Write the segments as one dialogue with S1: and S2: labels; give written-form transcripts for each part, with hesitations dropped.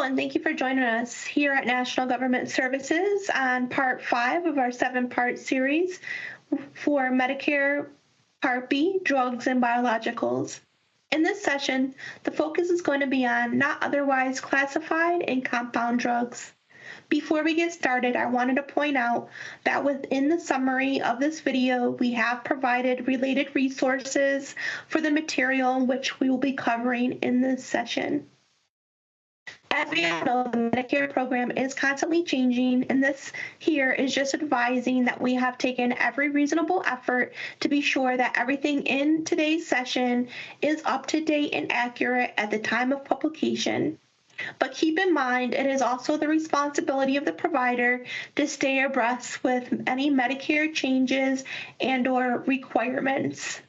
S1: and thank you for joining us here at National Government Services on Part 5 of our 7-part series for Medicare Part B, Drugs and Biologicals. In this session, the focus is going to be on not otherwise classified and compound drugs. Before we get started, I wanted to point out that within the summary of this video, we have provided related resources for the material which we will be covering in this session. As we all know, the Medicare program is constantly changing, and this here is just advising that we have taken every reasonable effort to be sure that everything in today's session is up to date and accurate at the time of publication. But keep in mind, it is also the responsibility of the provider to stay abreast with any Medicare changes and/or requirements.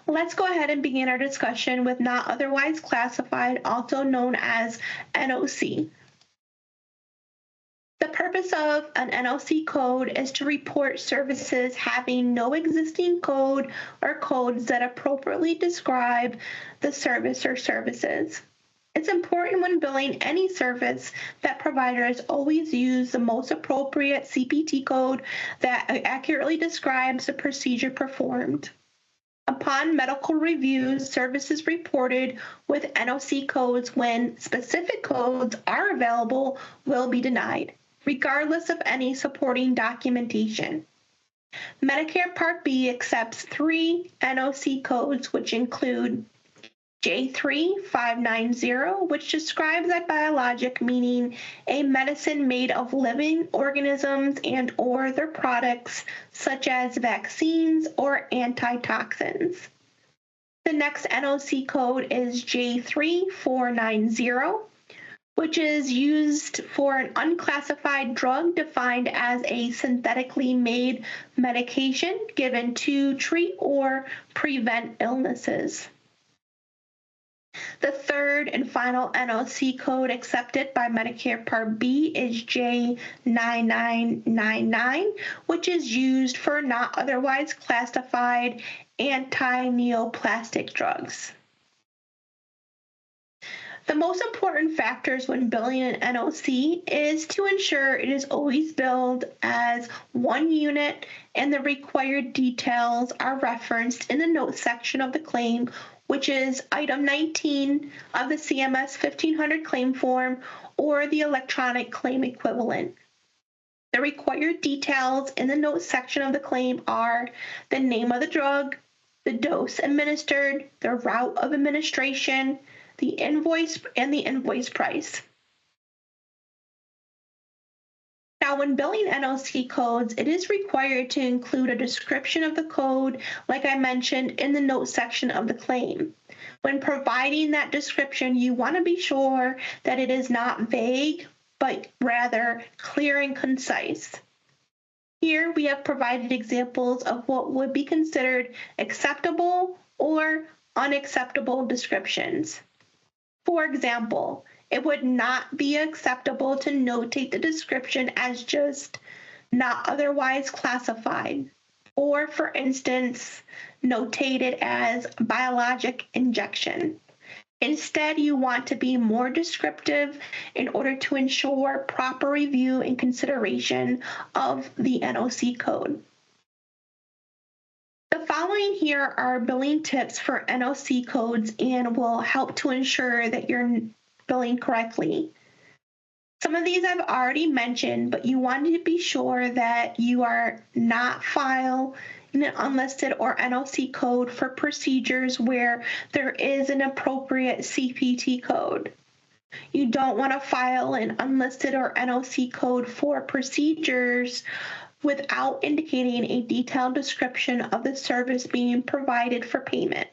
S1: Let's go ahead and begin our discussion with not otherwise classified, also known as NOC. The purpose of an NOC code is to report services having no existing code or codes that appropriately describe the service or services. It's important when billing any service that providers always use the most appropriate CPT code that accurately describes the procedure performed. Upon medical reviews, services reported with NOC codes when specific codes are available will be denied, regardless of any supporting documentation. Medicare Part B accepts 3 NOC codes, which include J3590, which describes a biologic, meaning a medicine made of living organisms and/or their products, such as vaccines or antitoxins. The next NOC code is J3490, which is used for an unclassified drug defined as a synthetically made medication given to treat or prevent illnesses. The third and final NOC code accepted by Medicare Part B is J9999, which is used for not otherwise classified anti-neoplastic drugs. The most important factors when billing an NOC is to ensure it is always billed as one unit and the required details are referenced in the notes section of the claim, which is item 19 of the CMS 1500 claim form or the electronic claim equivalent. The required details in the notes section of the claim are the name of the drug, the dose administered, the route of administration, the invoice, and the invoice price. Now, when billing NOC codes, it is required to include a description of the code, like I mentioned, in the notes section of the claim. When providing that description, you want to be sure that it is not vague, but rather clear and concise. Here, we have provided examples of what would be considered acceptable or unacceptable descriptions. For example, it would not be acceptable to notate the description as just not otherwise classified, or for instance, notate it as biologic injection. Instead, you want to be more descriptive in order to ensure proper review and consideration of the NOC code. The following here are billing tips for NOC codes and will help to ensure that you're billing correctly. Some of these I've already mentioned, but you want to be sure that you are not filing an unlisted or NOC code for procedures where there is an appropriate CPT code. You don't want to file an unlisted or NOC code for procedures without indicating a detailed description of the service being provided for payment.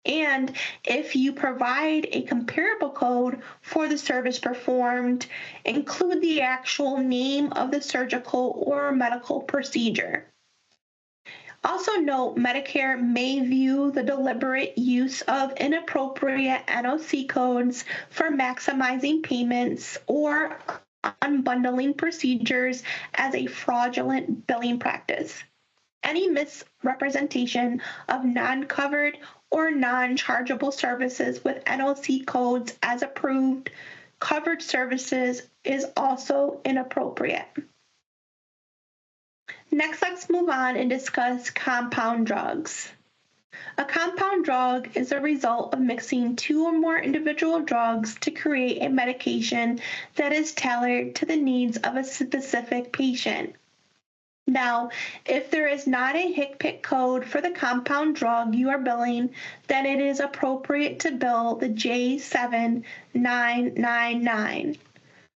S1: And if you provide a comparable code for the service performed, include the actual name of the surgical or medical procedure. Also note, Medicare may view the deliberate use of inappropriate NOC codes for maximizing payments or unbundling procedures as a fraudulent billing practice. Any misrepresentation of non-covered or non-chargeable services with NOC codes as approved covered services is also inappropriate. Next, let's move on and discuss compound drugs. A compound drug is a result of mixing two or more individual drugs to create a medication that is tailored to the needs of a specific patient. Now, if there is not a HCPCS code for the compound drug you are billing, then it is appropriate to bill the J7999.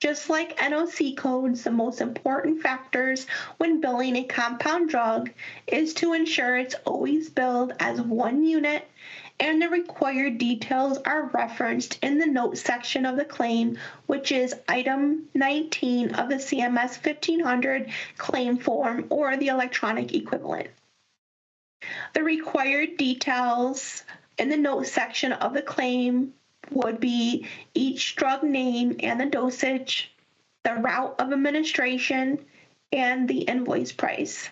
S1: Just like NOC codes, the most important factors when billing a compound drug is to ensure it's always billed as one unit, and the required details are referenced in the notes section of the claim, which is item 19 of the CMS 1500 claim form or the electronic equivalent. The required details in the notes section of the claim would be each drug name and the dosage, the route of administration, and the invoice price.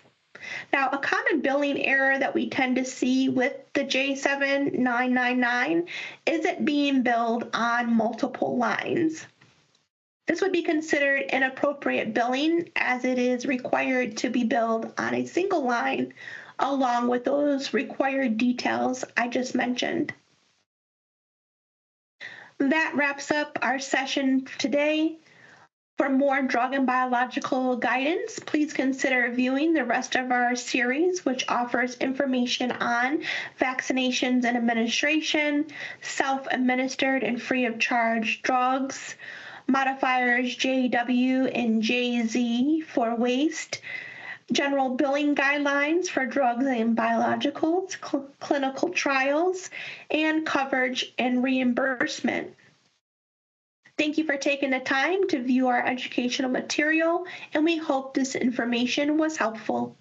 S1: Now, a common billing error that we tend to see with the J7999 is it being billed on multiple lines. This would be considered inappropriate billing as it is required to be billed on a single line along with those required details I just mentioned. That wraps up our session today. For more drug and biological guidance, please consider viewing the rest of our series, which offers information on vaccinations and administration, self-administered and free of charge drugs, modifiers JW and JZ for waste, general billing guidelines for drugs and biologicals, clinical trials, and coverage and reimbursement. Thank you for taking the time to view our educational material, and we hope this information was helpful.